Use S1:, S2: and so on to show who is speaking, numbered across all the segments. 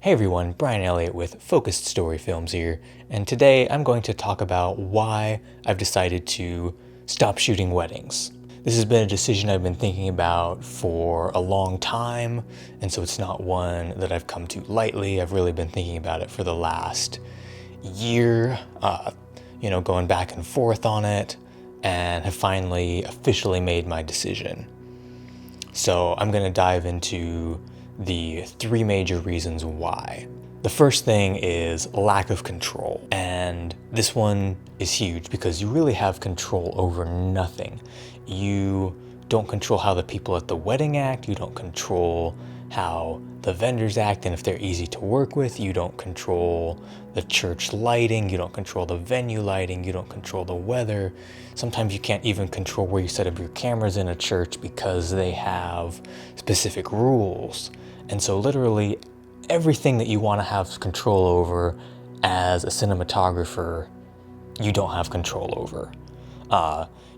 S1: Hey everyone, Brian Elliott with Focused Story Films here, and today I'm going to talk about why I've decided to stop shooting weddings. This has been a decision I've been thinking about for a long time, and so it's not one that I've come to lightly. I've really been thinking about it for the last year, going back and forth on it, and have finally officially made my decision. So I'm going to dive into the three major reasons why. The first thing is lack of control. And this one is huge because you really have control over nothing. You don't control how the people at the wedding act. You don't control how the vendors act and if they're easy to work with. You don't control the church lighting. You don't control the venue lighting. You don't control the weather. Sometimes you can't even control where you set up your cameras in a church because they have specific rules. And so literally everything that you want to have control over as a cinematographer, you don't have control over.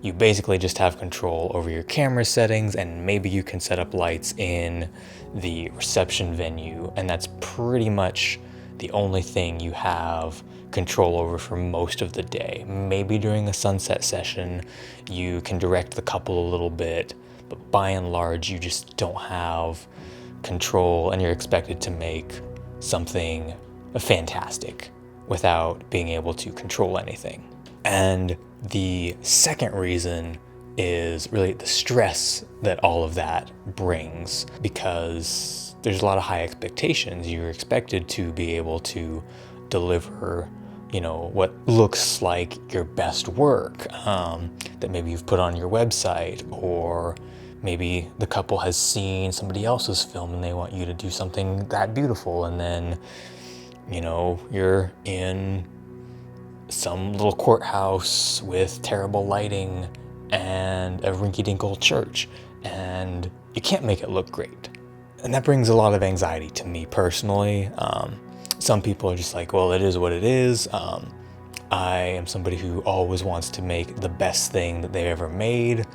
S1: You basically just have control over your camera settings, and maybe you can set up lights in the reception venue, and that's pretty much the only thing you have control over for most of the day. Maybe during a sunset session, you can direct the couple a little bit, but by and large, you just don't have control, and you're expected to make something fantastic without being able to control anything. And the second reason is really the stress that all of that brings, because there's a lot of high expectations. You're expected to be able to deliver, what looks like your best work that maybe you've put on your website, or maybe the couple has seen somebody else's film and they want you to do something that beautiful, and then, you're in some little courthouse with terrible lighting and a rinky-dink old church, and you can't make it look great. And that brings a lot of anxiety to me personally. Some people are just like, well, it is what it is. I am somebody who always wants to make the best thing that they've ever made.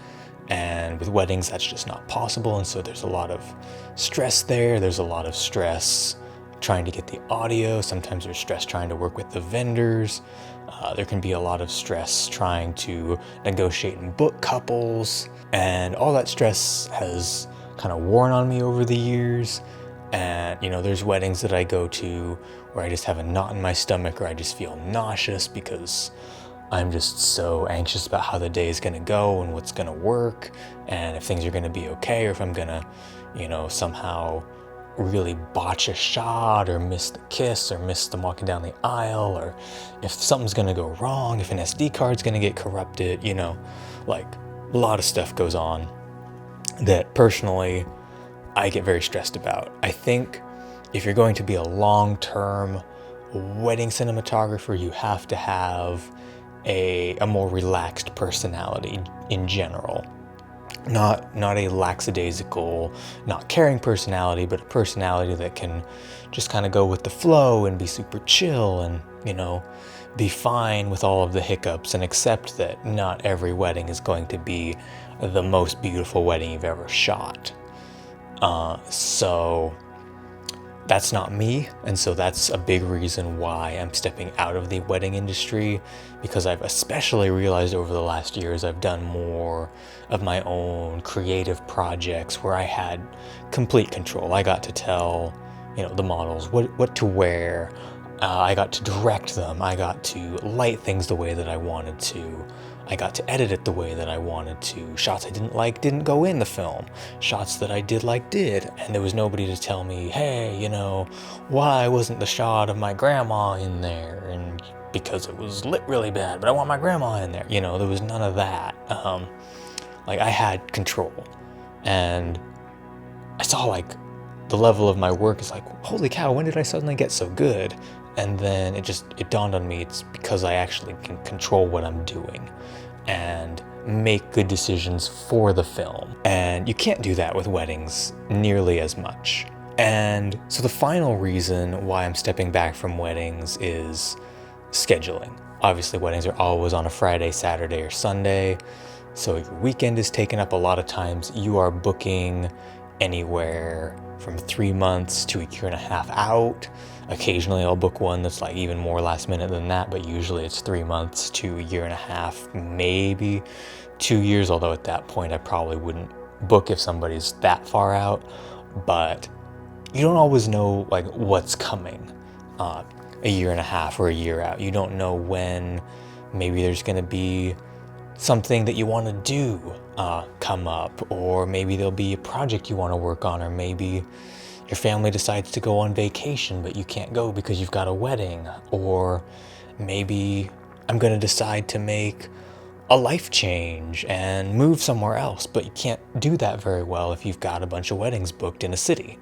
S1: And with weddings, that's just not possible. And so there's a lot of stress there. There's a lot of stress trying to get the audio. Sometimes there's stress trying to work with the vendors. There can be a lot of stress trying to negotiate and book couples. And all that stress has kind of worn on me over the years. And, there's weddings that I go to where I just have a knot in my stomach, or I just feel nauseous because I'm just so anxious about how the day is going to go and what's going to work, and if things are going to be okay, or if I'm going to, somehow really botch a shot or miss the kiss or miss them walking down the aisle, or if something's going to go wrong, if an SD card's going to get corrupted, like a lot of stuff goes on that personally I get very stressed about. I think if you're going to be a long-term wedding cinematographer, you have to have a more relaxed personality in general. Not a lackadaisical, not caring personality, but a personality that can just kind of go with the flow and be super chill and, be fine with all of the hiccups and accept that not every wedding is going to be the most beautiful wedding you've ever shot. So that's not me, and so that's a big reason why I'm stepping out of the wedding industry, because I've especially realized over the last years I've done more of my own creative projects where I had complete control. I got to tell, the models what to wear. I got to direct them. I got to light things the way that I wanted to. I got to edit it the way that I wanted to. Shots I didn't like didn't go in the film. Shots that I did like did. And there was nobody to tell me, hey, why wasn't the shot of my grandma in there? And because it was lit really bad, but I want my grandma in there. There was none of that. I had control. And I saw the level of my work is like, holy cow, when did I suddenly get so good? And then it dawned on me, it's because I actually can control what I'm doing and make good decisions for the film. And you can't do that with weddings nearly as much. And so the final reason why I'm stepping back from weddings is scheduling. Obviously, weddings are always on a Friday, Saturday, or Sunday. So your weekend is taken up. A lot of times you are booking anywhere from 3 months to a year and a half out. Occasionally I'll book one that's like even more last minute than that, but usually it's 3 months to a year and a half, maybe 2 years, although at that point I probably wouldn't book if somebody's that far out. But you don't always know like what's coming a year and a half or a year out. You don't know when maybe there's going to be something that you want to do come up, or maybe there'll be a project you want to work on, or maybe your family decides to go on vacation but you can't go because you've got a wedding, or maybe I'm going to decide to make a life change and move somewhere else, but you can't do that very well if you've got a bunch of weddings booked in a city.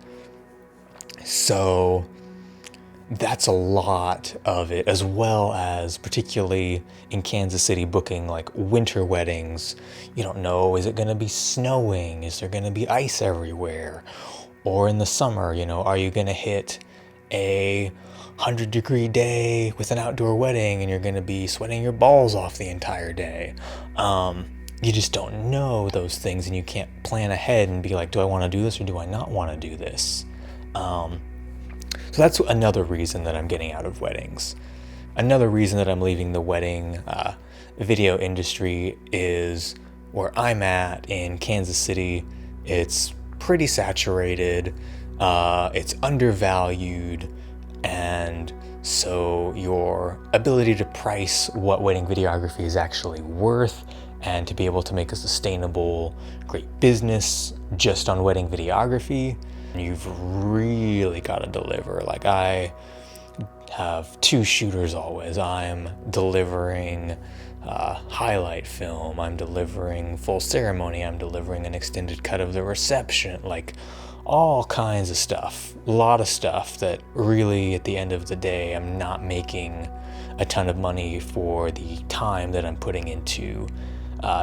S1: So that's a lot of it, as well as particularly in Kansas City booking like winter weddings. You don't know, is it going to be snowing? Is there going to be ice everywhere? Or in the summer, are you going to hit a 100-degree day with an outdoor wedding and you're going to be sweating your balls off the entire day? You just don't know those things, and you can't plan ahead and be like, do I want to do this or do I not want to do this? So that's another reason that I'm getting out of weddings. Another reason that I'm leaving the wedding video industry is where I'm at in Kansas City. It's pretty saturated, it's undervalued, and so your ability to price what wedding videography is actually worth and to be able to make a sustainable, great business just on wedding videography, you've really got to deliver. Like, I have 2 shooters always. I'm delivering highlight film, I'm delivering full ceremony, I'm delivering an extended cut of the reception, like all kinds of stuff. A lot of stuff that really, at the end of the day, I'm not making a ton of money for the time that I'm putting into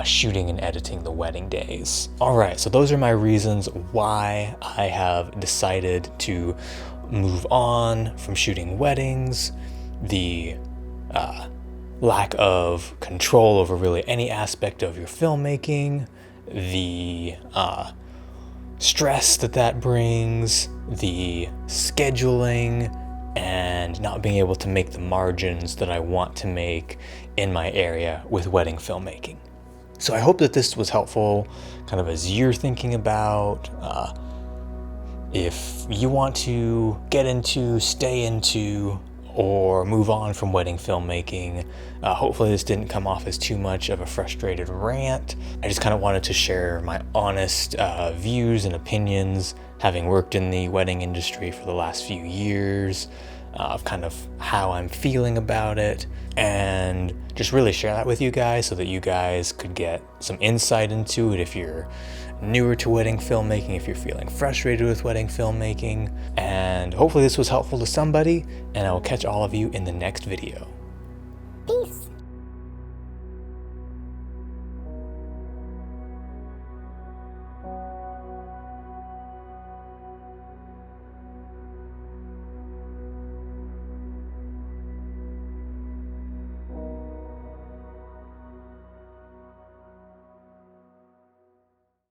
S1: shooting and editing the wedding days. All right, so those are my reasons why I have decided to move on from shooting weddings. The lack of control over really any aspect of your filmmaking, the stress that brings, the scheduling, and not being able to make the margins that I want to make in my area with wedding filmmaking. So I hope that this was helpful, kind of as you're thinking about if you want to get into, stay into, or move on from wedding filmmaking. Hopefully this didn't come off as too much of a frustrated rant. I just kind of wanted to share my honest views and opinions, having worked in the wedding industry for the last few years, of kind of how I'm feeling about it, and just really share that with you guys so that you guys could get some insight into it if you're newer to wedding filmmaking, if you're feeling frustrated with wedding filmmaking. And hopefully this was helpful to somebody, and I will catch all of you in the next video.